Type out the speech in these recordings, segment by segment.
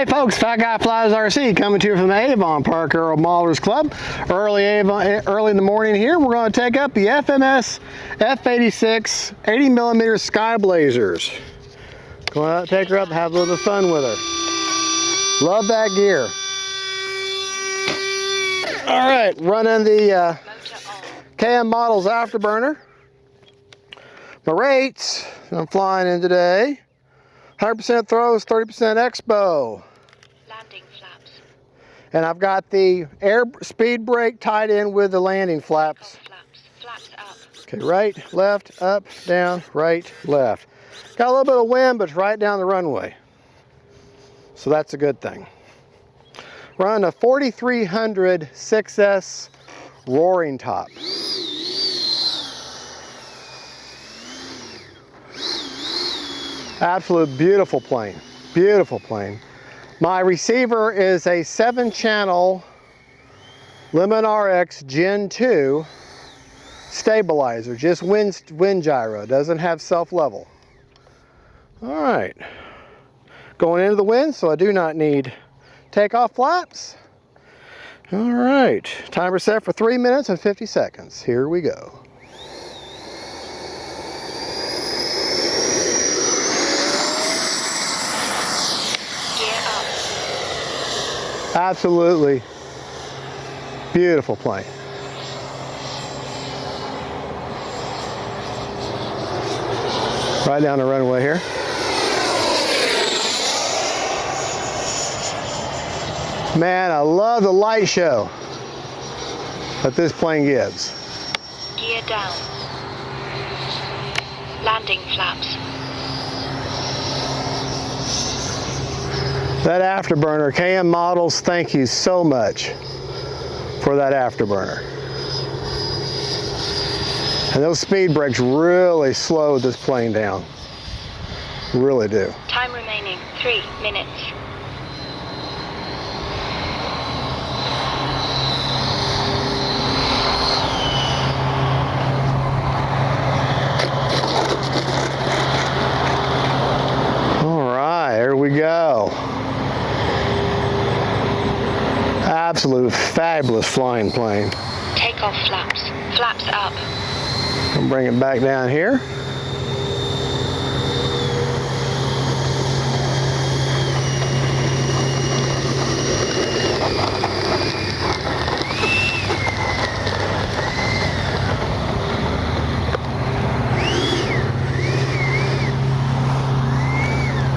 Hey folks, Fat Guy Flies RC coming to you from the Avon Park Aero Maulers Club. Early in the morning here, we're going to take up the FMS F-86 80mm Sky Blazers. Go out, take her up, and have a little fun with her. Love that gear. All right, running the KM Models Afterburner. My rates I'm flying in today: 100% throws, 30% expo. Landing flaps. And I've got the air speed brake tied in with the landing flaps. Flaps up. Okay, right, left, up, down, right, left. Got a little bit of wind, but it's right down the runway. So that's a good thing. Run a 4300 6S roaring top. Absolute beautiful plane, beautiful plane. My receiver is a 7-channel Lemon RX Gen 2 stabilizer, just wind gyro, doesn't have self-level. All right, going into the wind, so I do not need takeoff flaps. All right, timer set for 3 minutes and 50 seconds. Here we go. Absolutely beautiful plane. Right down the runway here. Man, I love the light show that this plane gives. Gear down. Landing flaps. That afterburner, KM Models, thank you so much for that afterburner. And those speed brakes really slowed this plane down. Really do. Time remaining 3 minutes. All right, here we go. Absolute fabulous flying plane. Takeoff flaps. Flaps up. I'll bring it back down here.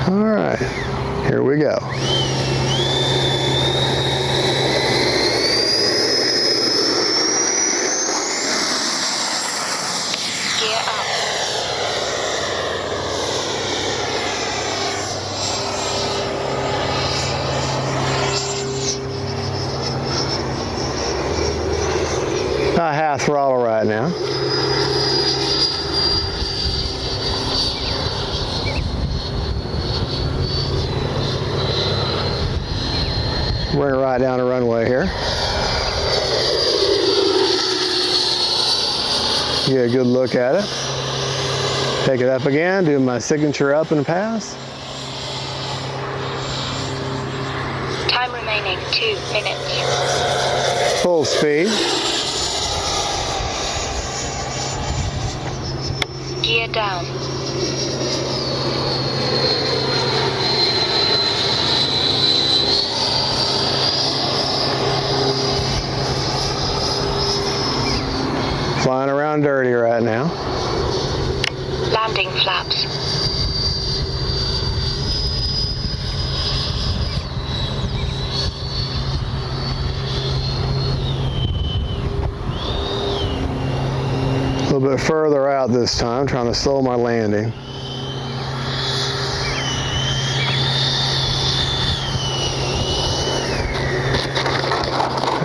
All right, here we go. About half throttle right now. Bring it right down the runway here. Get a good look at it. Take it up again, do my signature up and pass. Time remaining 2 minutes. Full speed. Gear down. Flying around dirty right now. Landing flaps. A little bit further out this time, trying to slow my landing.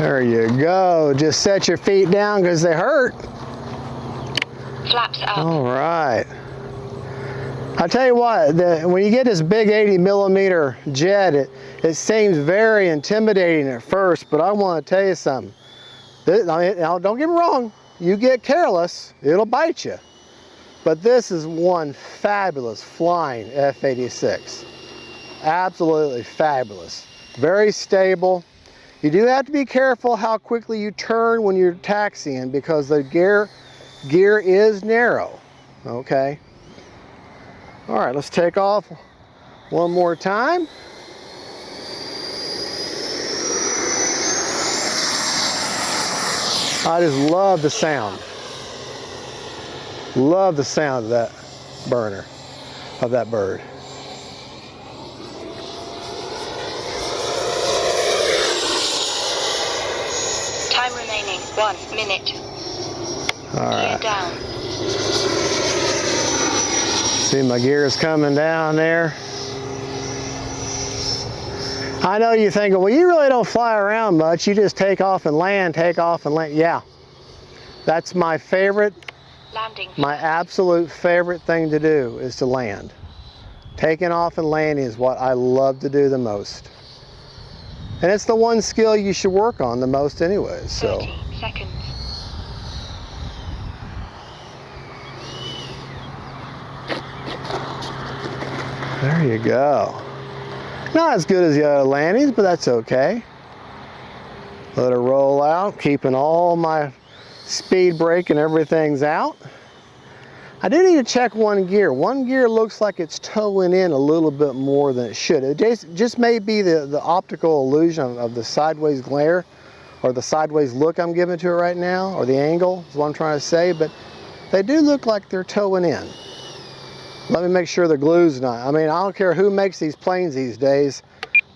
There you go. Just set your feet down because they hurt. Flaps up. All right. I tell you what, when you get this big 80mm jet, it seems very intimidating at first, but I want to tell you something. Now, don't get me wrong. You get careless, it'll bite you. But this is one fabulous flying F-86. Absolutely fabulous. Very stable. You do have to be careful how quickly you turn when you're taxiing because the gear is narrow. Okay. All right, let's take off one more time. I just love the sound. Love the sound of that burner, of that bird. Time remaining 1 minute. All Gear right. down. See my gears coming down there. I know you're thinking, well, you really don't fly around much. You just take off and land, take off and land. Yeah, that's my favorite, Landing. my absolute favorite thing to do is to land. Taking off and landing is what I love to do the most. And it's the one skill you should work on the most anyways, so. 30 seconds. There you go. Not as good as the other landings, but that's okay. Let it roll out, keeping all my speed brake and everything's out. I do need to check one gear. One gear looks like it's towing in a little bit more than it should. It just may be the optical illusion of the sideways glare or the sideways look I'm giving to it right now, or the angle is what I'm trying to say, but they do look like they're towing in. Let me make sure the glue's not. I mean, I don't care who makes these planes these days.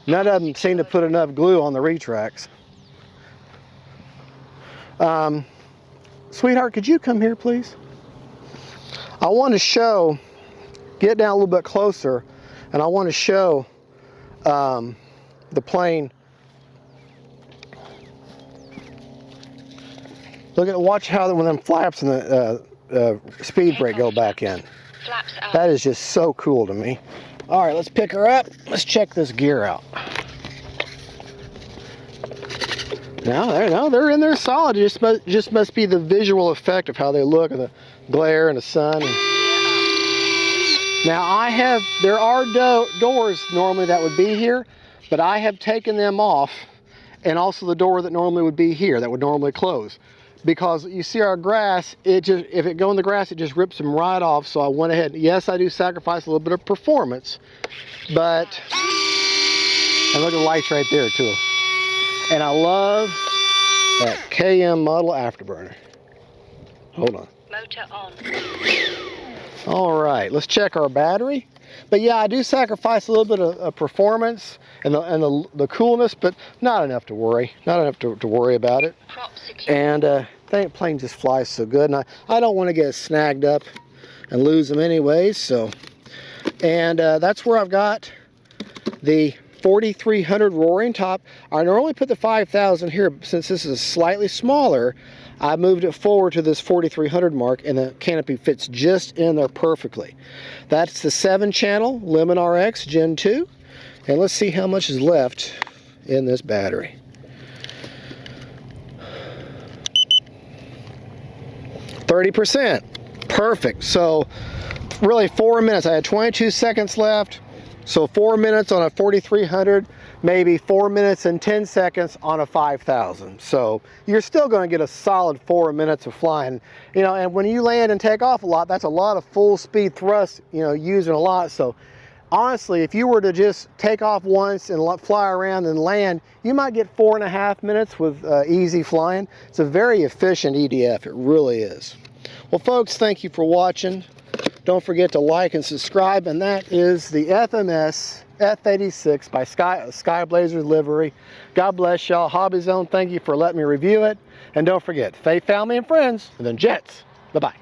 None of them seem to put enough glue on the retracts. Sweetheart, could you come here, please? I want to show, get down a little bit closer, and I want to show the plane. Look at, watch how when them flaps and the speed brake go back in. Flaps up. That is just so cool to me. All right, let's pick her up. Let's check this gear out. No, they're in there solid. It just must be the visual effect of how they look, and the glare and the sun. Now there are doors normally that would be here, but I have taken them off, and also the door that normally would be here, that would normally close. Because you see our grass, if it go in the grass, it just rips them right off. So I went ahead. Yes, I do sacrifice a little bit of performance, but, and look at the lights right there too. And I love that KM model afterburner. Hold on. Motor on. All right, let's check our battery. But yeah, I do sacrifice a little bit of performance and the coolness, but not enough to worry. Not enough to worry about it. Prop secure. And the plane just flies so good, and I don't want to get snagged up and lose them anyways. So, and that's where I've got the 4300 roaring top. I normally put the 5000 here, but since this is slightly smaller, I moved it forward to this 4300 mark, and the canopy fits just in there perfectly. That's the 7-channel Lemon RX Gen 2, and let's see how much is left in this battery. 30%. Perfect. So really 4 minutes. I had 22 seconds left. So 4 minutes on a 4300, maybe 4 minutes and 10 seconds on a 5000. So you're still going to get a solid 4 minutes of flying. You know, and when you land and take off a lot, that's a lot of full speed thrust, you know, using a lot. So honestly, if you were to just take off once and fly around and land, you might get 4.5 minutes with easy flying. It's a very efficient EDF, it really is. Well folks, thank you for watching. Don't forget to like and subscribe, and that is the FMS F-86 by Sky Blazers livery. God bless y'all. Hobby Zone, thank you for letting me review it. And don't forget, faith, family, and friends, and then jets. Bye-bye.